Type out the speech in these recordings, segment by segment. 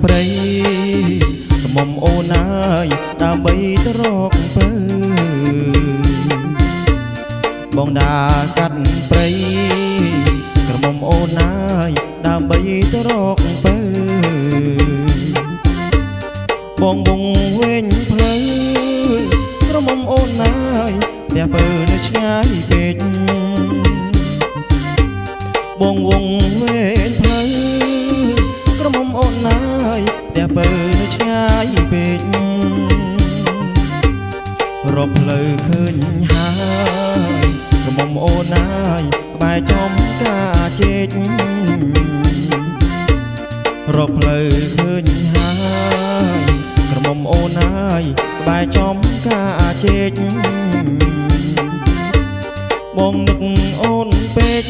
ព្រៃកុំអូនអើយដើម្បីទៅរកពើបងដើរកាត់ព្រៃក្រមុំអូនអើយដើម្បីទៅរកពើបងបងវិញផ្លូវក្រមុំអូនអើយផ្ទះពើនៅឆ្ងាយពេកបងវងវែងផ្លូវក្រមុំអូនអើយផ្ទះពើនៅឆ្ងាយពេករកផ្លូវឃើញហើយក្រមុំអូនអើយក្បែរចំការជែករកផ្លូវឃើញហើយក្រមុំអូនអើយក្បែរចំការជែកបងនឹកអូនពេក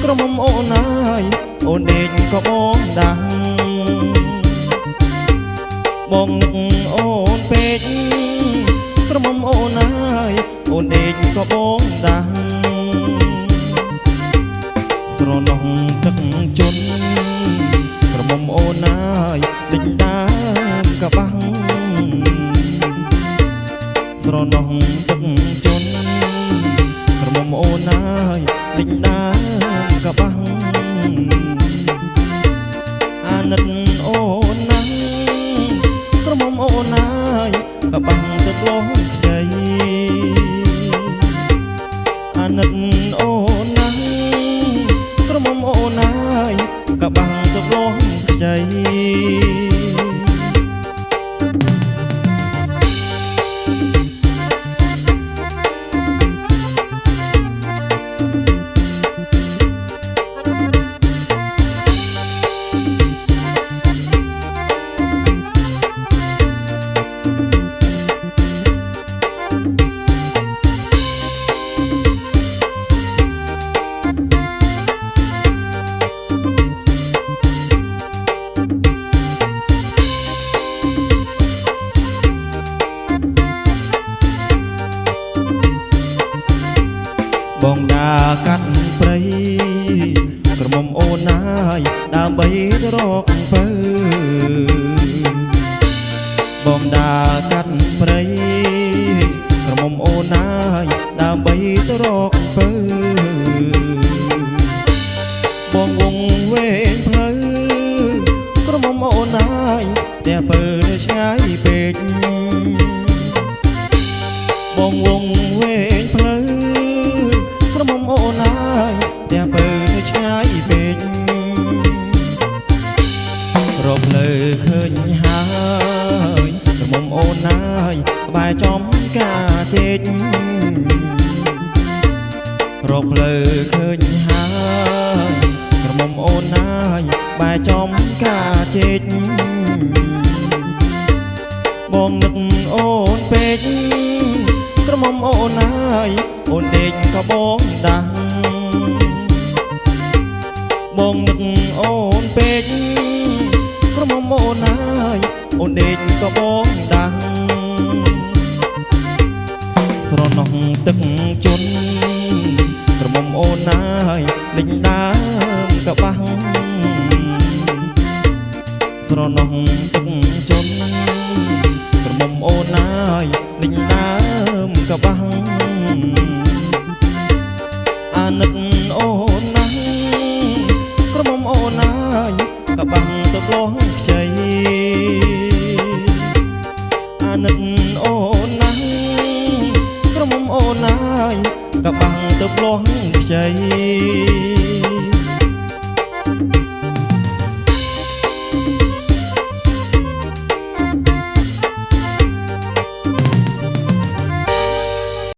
ក្រមុំអូនអើយអូនដេកក៏បងដាំងបងនឹកអូនពេកក្រមុំអូនអើយអូនដេកក៏បងដាំងស្រណោះទឹកជន់ក្រមុំអូនអើយដេញដើមកបាំងស្រណោះទឹកជន់ក្រមុំអូនអើយដេញដើមកបាំងអាណិតអូនណាស់ក្រមុំអូនអើយកបាំងទឹកលោះខ្ចីអាណិតអូនណាស់ក្រមុំអូនអើយកបាំងទឹកលោះខ្ចីបងដើរកាត់ព្រៃក្រមុំអូនអើយដើម្បីទៅរកពើបងដើរកាត់ព្រៃក្រមុំអូនអើយដើម្បីទៅរកពើបងវងវែងផ្លូវក្រមុំអូនអើយផ្ទះពើនៅឆ្ងាយពេកបងវងវែងផ្លូវក្រមុំអូនអើយផ្ទះពើនៅឆ្ងាយពេករកផ្លូវឃើញហើយក្រមុំអូនអើយក្បែរចំការជែករកផ្លូវឃើញហើយក្រមុំអូនអើយក្បែរចំការជែកបងនឹកអូនពេកក្រមុំអូនអើយអូនដេកក៏បងដាំងបងនឹកអូនពេកក្រមុំអូនអើយអូនដេកក៏បងដាំងស្រណោះទឹកជន់ក្រមុំអូនអើយដេញដើមកបាំងស្រណោះទឹកជន់ក្រមុំអូនអើយដេញដើមកបាំងអាណិតអូនណាស់ក្រមុំអូនអើយកបាំងទឹកលោះ